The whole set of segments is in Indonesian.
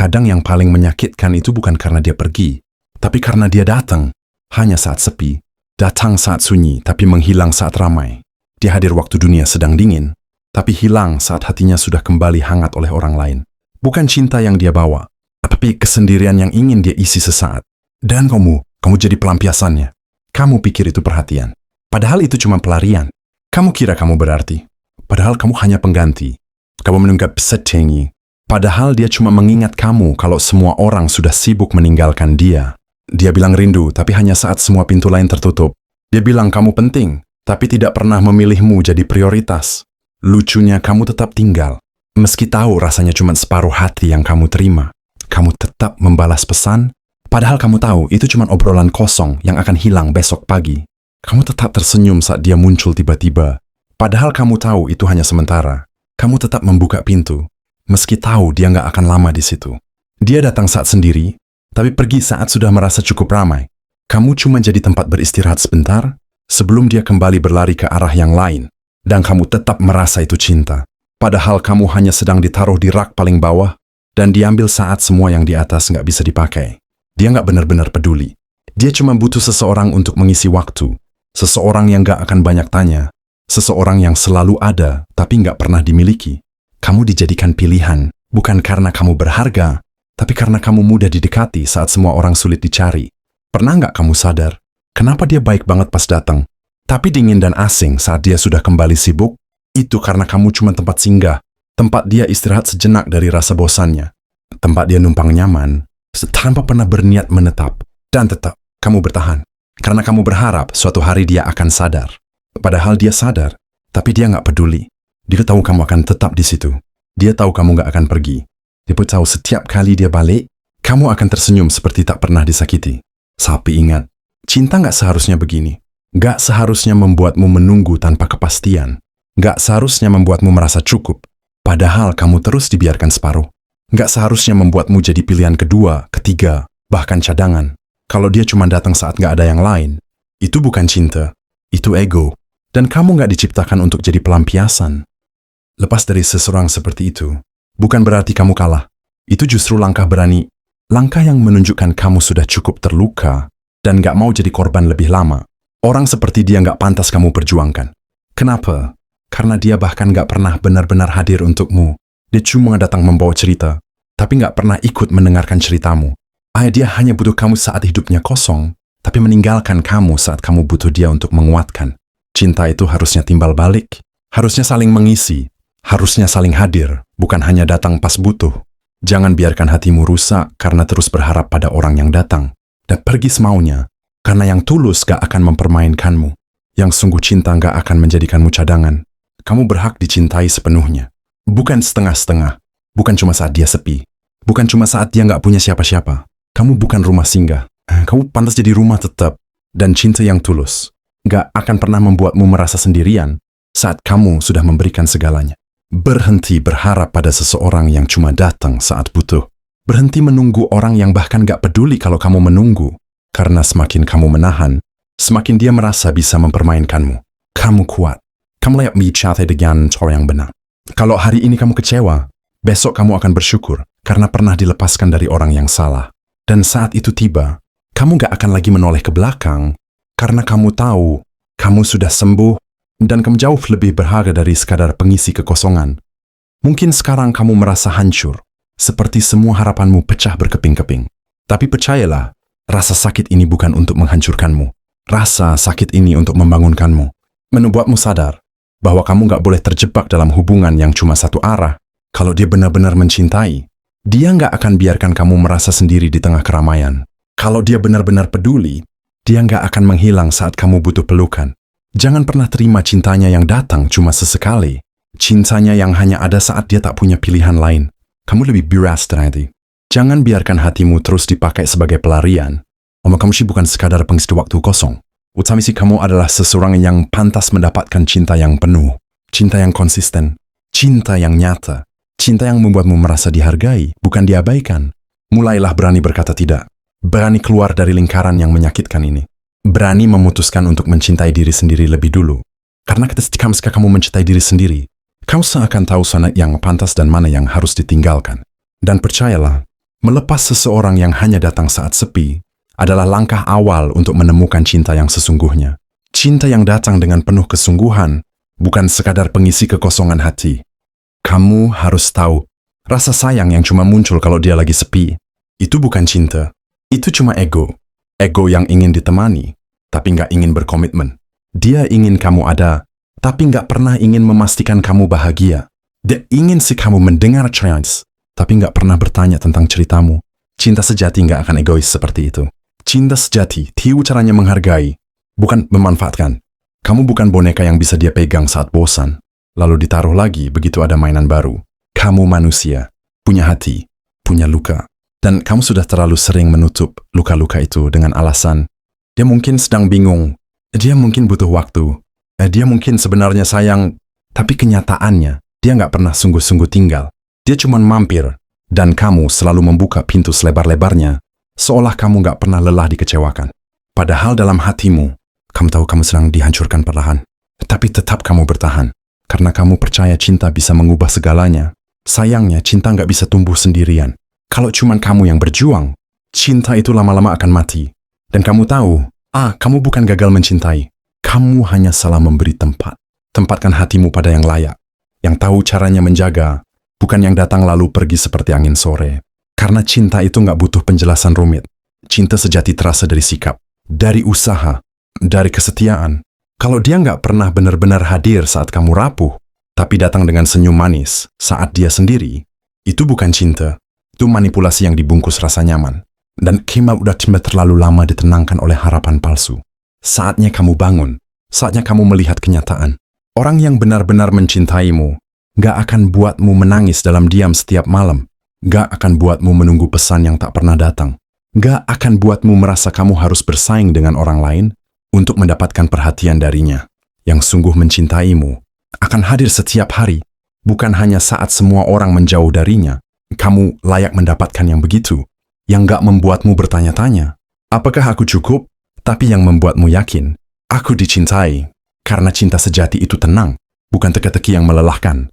Kadang yang paling menyakitkan itu bukan karena dia pergi, tapi karena dia datang hanya saat sepi, datang saat sunyi, tapi menghilang saat ramai. Dia hadir waktu dunia sedang dingin, tapi hilang saat hatinya sudah kembali hangat oleh orang lain. Bukan cinta yang dia bawa, tapi kesendirian yang ingin dia isi sesaat. Dan kamu jadi pelampiasannya. Kamu pikir itu perhatian, padahal itu cuma pelarian. Kamu kira kamu berarti, padahal kamu hanya pengganti. Kamu menunggak setengi, padahal dia cuma mengingat kamu kalau semua orang sudah sibuk meninggalkan dia. Dia bilang rindu, tapi hanya saat semua pintu lain tertutup. Dia bilang kamu penting, tapi tidak pernah memilihmu jadi prioritas. Lucunya kamu tetap tinggal. Meski tahu rasanya cuma separuh hati yang kamu terima. Kamu tetap membalas pesan, padahal kamu tahu itu cuma obrolan kosong yang akan hilang besok pagi. Kamu tetap tersenyum saat dia muncul tiba-tiba, padahal kamu tahu itu hanya sementara. Kamu tetap membuka pintu, meski tahu dia nggak akan lama di situ. Dia datang saat sendiri, tapi pergi saat sudah merasa cukup ramai. Kamu cuma jadi tempat beristirahat sebentar, sebelum dia kembali berlari ke arah yang lain. Dan kamu tetap merasa itu cinta. Padahal kamu hanya sedang ditaruh di rak paling bawah, dan diambil saat semua yang di atas nggak bisa dipakai. Dia nggak benar-benar peduli. Dia cuma butuh seseorang untuk mengisi waktu. Seseorang yang nggak akan banyak tanya. Seseorang yang selalu ada, tapi nggak pernah dimiliki. Kamu dijadikan pilihan, bukan karena kamu berharga, tapi karena kamu mudah didekati saat semua orang sulit dicari. Pernah nggak kamu sadar, kenapa dia baik banget pas datang, tapi dingin dan asing saat dia sudah kembali sibuk? Itu karena kamu cuma tempat singgah, tempat dia istirahat sejenak dari rasa bosannya, tempat dia numpang nyaman, tanpa pernah berniat menetap. Dan tetap, kamu bertahan, karena kamu berharap suatu hari dia akan sadar. Padahal dia sadar, tapi dia nggak peduli. Dia tahu kamu akan tetap di situ. Dia tahu kamu nggak akan pergi. Dia pun tahu setiap kali dia balik, kamu akan tersenyum seperti tak pernah disakiti. Tapi ingat, cinta nggak seharusnya begini. Nggak seharusnya membuatmu menunggu tanpa kepastian. Nggak seharusnya membuatmu merasa cukup, padahal kamu terus dibiarkan separuh. Nggak seharusnya membuatmu jadi pilihan kedua, ketiga, bahkan cadangan. Kalau dia cuma datang saat nggak ada yang lain, itu bukan cinta, itu ego. Dan kamu nggak diciptakan untuk jadi pelampiasan. Lepas dari seseorang seperti itu, bukan berarti kamu kalah. Itu justru langkah berani. Langkah yang menunjukkan kamu sudah cukup terluka dan gak mau jadi korban lebih lama. Orang seperti dia gak pantas kamu perjuangkan. Kenapa? Karena dia bahkan gak pernah benar-benar hadir untukmu. Dia cuma datang membawa cerita, tapi gak pernah ikut mendengarkan ceritamu. Dia hanya butuh kamu saat hidupnya kosong, tapi meninggalkan kamu saat kamu butuh dia untuk menguatkan. Cinta itu harusnya timbal balik, harusnya saling mengisi. Harusnya saling hadir, bukan hanya datang pas butuh. Jangan biarkan hatimu rusak karena terus berharap pada orang yang datang. Dan pergi semaunya, karena yang tulus gak akan mempermainkanmu. Yang sungguh cinta gak akan menjadikanmu cadangan. Kamu berhak dicintai sepenuhnya. Bukan setengah-setengah. Bukan cuma saat dia sepi. Bukan cuma saat dia gak punya siapa-siapa. Kamu bukan rumah singgah. Kamu pantas jadi rumah tetap. Dan cinta yang tulus gak akan pernah membuatmu merasa sendirian saat kamu sudah memberikan segalanya. Berhenti berharap pada seseorang yang cuma datang saat butuh. Berhenti menunggu orang yang bahkan gak peduli kalau kamu menunggu. Karena semakin kamu menahan, semakin dia merasa bisa mempermainkanmu. Kamu kuat. Kamu layak bicara dengan cara yang benar. Kalau hari ini kamu kecewa, besok kamu akan bersyukur karena pernah dilepaskan dari orang yang salah. Dan saat itu tiba, kamu gak akan lagi menoleh ke belakang karena kamu tahu kamu sudah sembuh. Dan kamu jauh lebih berharga dari sekadar pengisi kekosongan. Mungkin sekarang kamu merasa hancur, seperti semua harapanmu pecah berkeping-keping. Tapi percayalah, rasa sakit ini bukan untuk menghancurkanmu. Rasa sakit ini untuk membangunkanmu. Membuatmu sadar bahwa kamu gak boleh terjebak dalam hubungan yang cuma satu arah. Kalau dia benar-benar mencintai, dia gak akan biarkan kamu merasa sendiri di tengah keramaian. Kalau dia benar-benar peduli, dia gak akan menghilang saat kamu butuh pelukan. Jangan pernah terima cintanya yang datang cuma sesekali. Cintanya yang hanya ada saat dia tak punya pilihan lain. Kamu lebih bias ternyata. Jangan biarkan hatimu terus dipakai sebagai pelarian. Kamu sih bukan sekadar pengisi waktu kosong. Utamisi kamu adalah seseorang yang pantas mendapatkan cinta yang penuh. Cinta yang konsisten. Cinta yang nyata. Cinta yang membuatmu merasa dihargai, bukan diabaikan. Mulailah berani berkata tidak. Berani keluar dari lingkaran yang menyakitkan ini. Berani memutuskan untuk mencintai diri sendiri lebih dulu. Karena ketika kamu mencintai diri sendiri, kamu seakan tahu mana yang pantas dan mana yang harus ditinggalkan. Dan percayalah, Melepas seseorang yang hanya datang saat sepi adalah langkah awal untuk menemukan cinta yang sesungguhnya. Cinta yang datang dengan penuh kesungguhan, bukan sekadar pengisi kekosongan hati. Kamu harus tahu, rasa sayang yang cuma muncul kalau dia lagi sepi, itu bukan cinta. Itu cuma ego. Ego yang ingin ditemani, tapi nggak ingin berkomitmen. Dia ingin kamu ada, tapi nggak pernah ingin memastikan kamu bahagia. Dia ingin sih kamu mendengar cerita, tapi nggak pernah bertanya tentang ceritamu. Cinta sejati nggak akan egois seperti itu. Cinta sejati, tahu caranya menghargai, bukan memanfaatkan. Kamu bukan boneka yang bisa dia pegang saat bosan, lalu ditaruh lagi begitu ada mainan baru. Kamu manusia, punya hati, punya luka. Dan kamu sudah terlalu sering menutup luka-luka itu dengan alasan, dia mungkin sedang bingung, dia mungkin butuh waktu, dia mungkin sebenarnya sayang, tapi kenyataannya, dia nggak pernah sungguh-sungguh tinggal. Dia cuma mampir, dan kamu selalu membuka pintu selebar-lebarnya, seolah kamu nggak pernah lelah dikecewakan. Padahal dalam hatimu, kamu tahu kamu sedang dihancurkan perlahan. Tapi tetap kamu bertahan, karena kamu percaya cinta bisa mengubah segalanya. Sayangnya, cinta nggak bisa tumbuh sendirian. Kalau cuma kamu yang berjuang, cinta itu lama-lama akan mati. Dan kamu tahu, kamu bukan gagal mencintai. Kamu hanya salah memberi tempat. Tempatkan hatimu pada yang layak, yang tahu caranya menjaga, bukan yang datang lalu pergi seperti angin sore. Karena cinta itu nggak butuh penjelasan rumit. Cinta sejati terasa dari sikap, dari usaha, dari kesetiaan. Kalau dia nggak pernah benar-benar hadir saat kamu rapuh, tapi datang dengan senyum manis saat dia sendiri, itu bukan cinta. Itu manipulasi yang dibungkus rasa nyaman. Dan Kemal udah terlalu lama ditenangkan oleh harapan palsu. Saatnya kamu bangun. Saatnya kamu melihat kenyataan. Orang yang benar-benar mencintaimu gak akan buatmu menangis dalam diam setiap malam. Gak akan buatmu menunggu pesan yang tak pernah datang. Gak akan buatmu merasa kamu harus bersaing dengan orang lain untuk mendapatkan perhatian darinya. Yang sungguh mencintaimu akan hadir setiap hari, bukan hanya saat semua orang menjauh darinya. Kamu layak mendapatkan yang begitu, yang gak membuatmu bertanya-tanya, apakah aku cukup? Tapi yang membuatmu yakin, aku dicintai. Karena cinta sejati itu tenang, bukan teka-teki yang melelahkan.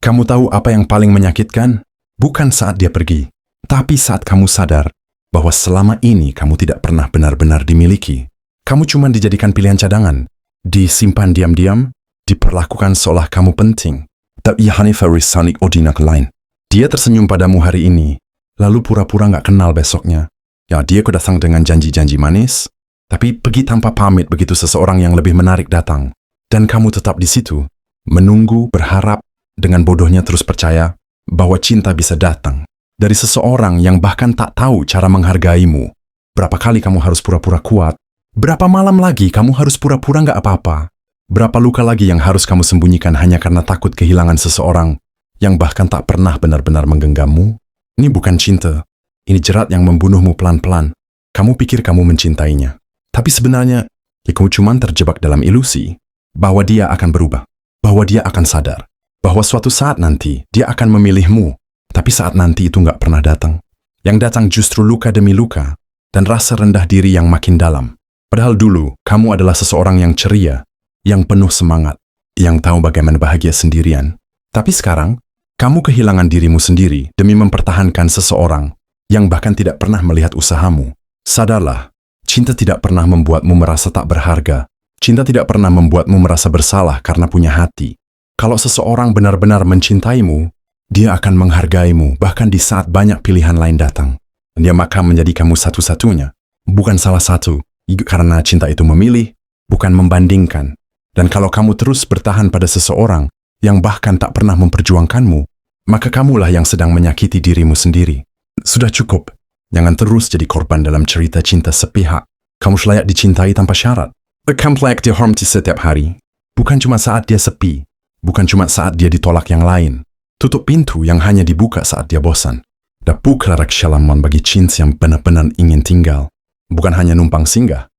Kamu tahu apa yang paling menyakitkan? Bukan saat dia pergi, tapi saat kamu sadar bahwa selama ini kamu tidak pernah benar-benar dimiliki. Kamu cuma dijadikan pilihan cadangan, disimpan diam-diam, diperlakukan seolah kamu penting. Tapi Hanifa Risanik Odinak lain. Dia tersenyum padamu hari ini, lalu pura-pura nggak kenal besoknya. Ya, dia kedatang dengan janji-janji manis, tapi pergi tanpa pamit begitu seseorang yang lebih menarik datang. Dan kamu tetap di situ, menunggu, berharap, dengan bodohnya terus percaya bahwa cinta bisa datang dari seseorang yang bahkan tak tahu cara menghargaimu. Berapa kali kamu harus pura-pura kuat? Berapa malam lagi kamu harus pura-pura nggak apa-apa? Berapa luka lagi yang harus kamu sembunyikan hanya karena takut kehilangan seseorang yang bahkan tak pernah benar-benar menggenggammu? Ini bukan cinta. Ini jerat yang membunuhmu pelan-pelan. Kamu pikir kamu mencintainya. Tapi sebenarnya, kamu cuma terjebak dalam ilusi bahwa dia akan berubah. Bahwa dia akan sadar. Bahwa suatu saat nanti, dia akan memilihmu. Tapi saat nanti itu nggak pernah datang. Yang datang justru luka demi luka dan rasa rendah diri yang makin dalam. Padahal dulu, kamu adalah seseorang yang ceria, yang penuh semangat, yang tahu bagaimana bahagia sendirian. Tapi sekarang, kamu kehilangan dirimu sendiri demi mempertahankan seseorang yang bahkan tidak pernah melihat usahamu. Sadarlah, cinta tidak pernah membuatmu merasa tak berharga. Cinta tidak pernah membuatmu merasa bersalah karena punya hati. Kalau seseorang benar-benar mencintaimu, dia akan menghargaimu bahkan di saat banyak pilihan lain datang. Dia maka menjadi kamu satu-satunya, bukan salah satu, karena cinta itu memilih, bukan membandingkan. Dan kalau kamu terus bertahan pada seseorang yang bahkan tak pernah memperjuangkanmu, maka kamulah yang sedang menyakiti dirimu sendiri. Sudah cukup. Jangan terus jadi korban dalam cerita cinta sepihak. Kamu layak dicintai tanpa syarat. Kamu layak dihormati setiap hari. Bukan cuma saat dia sepi. Bukan cuma saat dia ditolak yang lain. Tutup pintu yang hanya dibuka saat dia bosan. Dapuk larak syalaman bagi cinta yang benar-benar ingin tinggal. Bukan hanya numpang singgah.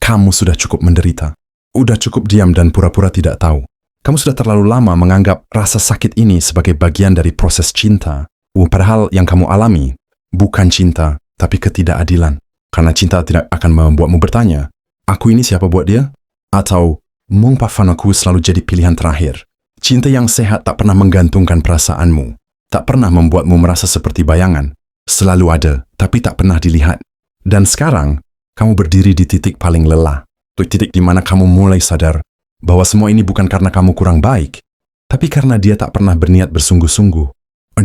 Kamu sudah cukup menderita. Udah cukup diam dan pura-pura tidak tahu. Kamu sudah terlalu lama menganggap rasa sakit ini sebagai bagian dari proses cinta. Padahal yang kamu alami bukan cinta, tapi ketidakadilan. Karena cinta tidak akan membuatmu bertanya, aku ini siapa buat dia? Atau, mungkin aku selalu jadi pilihan terakhir. Cinta yang sehat tak pernah menggantungkan perasaanmu. Tak pernah membuatmu merasa seperti bayangan. Selalu ada, tapi tak pernah dilihat. Dan sekarang, kamu berdiri di titik paling lelah. Titik di mana kamu mulai sadar bahwa semua ini bukan karena kamu kurang baik, tapi karena dia tak pernah berniat bersungguh-sungguh.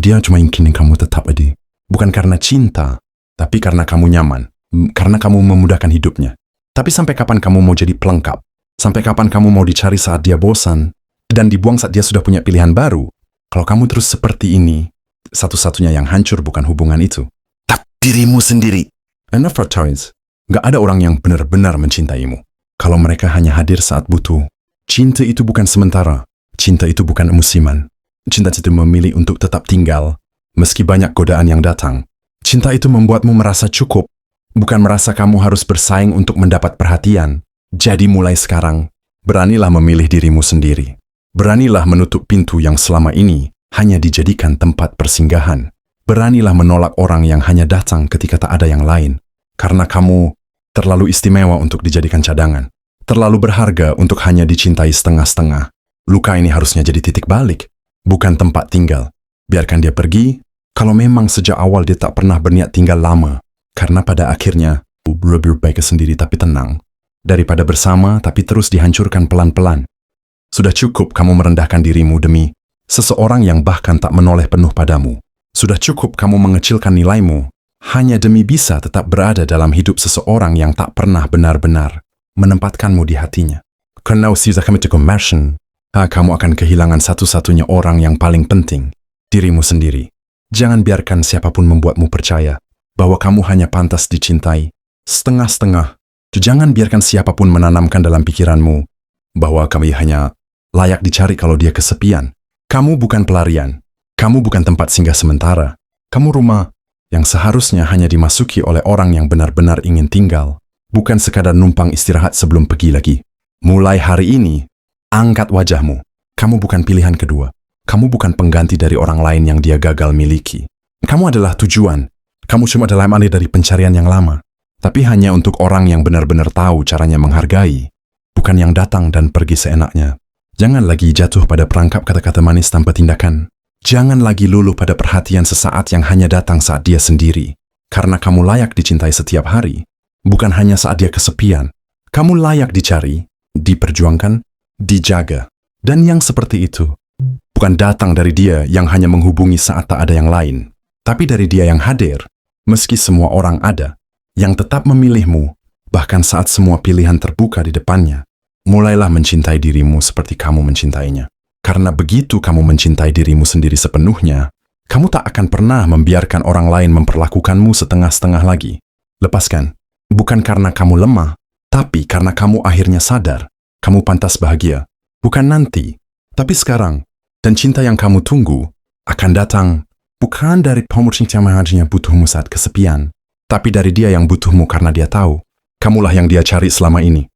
Dia cuma ingin kamu tetap ada. Bukan karena cinta, tapi karena kamu nyaman. Karena kamu memudahkan hidupnya. Tapi sampai kapan kamu mau jadi pelengkap? Sampai kapan kamu mau dicari saat dia bosan? Dan dibuang saat dia sudah punya pilihan baru? Kalau kamu terus seperti ini, satu-satunya yang hancur bukan hubungan itu, tapi dirimu sendiri. Enough for toys. Gak ada orang yang benar-benar mencintaimu. Kalau mereka hanya hadir saat butuh. Cinta itu bukan sementara. Cinta itu bukan musiman. Cinta itu memilih untuk tetap tinggal, meski banyak godaan yang datang. Cinta itu membuatmu merasa cukup, bukan merasa kamu harus bersaing untuk mendapat perhatian. Jadi mulai sekarang, beranilah memilih dirimu sendiri. Beranilah menutup pintu yang selama ini hanya dijadikan tempat persinggahan. Beranilah menolak orang yang hanya datang ketika tak ada yang lain. Karena kamu terlalu istimewa untuk dijadikan cadangan. Terlalu berharga untuk hanya dicintai setengah-setengah. Luka ini harusnya jadi titik balik, bukan tempat tinggal. Biarkan dia pergi, kalau memang sejak awal dia tak pernah berniat tinggal lama. Karena pada akhirnya, lebih baik sendiri tapi tenang. Daripada bersama tapi terus dihancurkan pelan-pelan. Sudah cukup kamu merendahkan dirimu demi seseorang yang bahkan tak menoleh penuh padamu. Sudah cukup kamu mengecilkan nilaimu hanya demi bisa tetap berada dalam hidup seseorang yang tak pernah benar-benar menempatkanmu di hatinya. Karena usia kamu cukup merchant, kamu akan kehilangan satu-satunya orang yang paling penting, dirimu sendiri. Jangan biarkan siapapun membuatmu percaya bahwa kamu hanya pantas dicintai setengah-setengah. Jangan biarkan siapapun menanamkan dalam pikiranmu bahwa kamu hanya layak dicari kalau dia kesepian. Kamu bukan pelarian. Kamu bukan tempat singgah sementara. Kamu rumah yang seharusnya hanya dimasuki oleh orang yang benar-benar ingin tinggal, bukan sekadar numpang istirahat sebelum pergi lagi. Mulai hari ini, angkat wajahmu. Kamu bukan pilihan kedua. Kamu bukan pengganti dari orang lain yang dia gagal miliki. Kamu adalah tujuan. Kamu cuma adalah alih dari pencarian yang lama. Tapi hanya untuk orang yang benar-benar tahu caranya menghargai, bukan yang datang dan pergi seenaknya. Jangan lagi jatuh pada perangkap kata-kata manis tanpa tindakan. Jangan lagi luluh pada perhatian sesaat yang hanya datang saat dia sendiri. Karena kamu layak dicintai setiap hari, bukan hanya saat dia kesepian. Kamu layak dicari, diperjuangkan, dijaga. Dan yang seperti itu, bukan datang dari dia yang hanya menghubungi saat tak ada yang lain, tapi dari dia yang hadir, meski semua orang ada, yang tetap memilihmu, bahkan saat semua pilihan terbuka di depannya. Mulailah mencintai dirimu seperti kamu mencintainya. Karena begitu kamu mencintai dirimu sendiri sepenuhnya, kamu tak akan pernah membiarkan orang lain memperlakukanmu setengah-setengah lagi. Lepaskan, bukan karena kamu lemah, tapi karena kamu akhirnya sadar, kamu pantas bahagia. Bukan nanti, tapi sekarang. Dan cinta yang kamu tunggu akan datang, bukan dari pemucinta yang butuhmu saat kesepian, tapi dari dia yang butuhmu karena dia tahu, kamulah yang dia cari selama ini.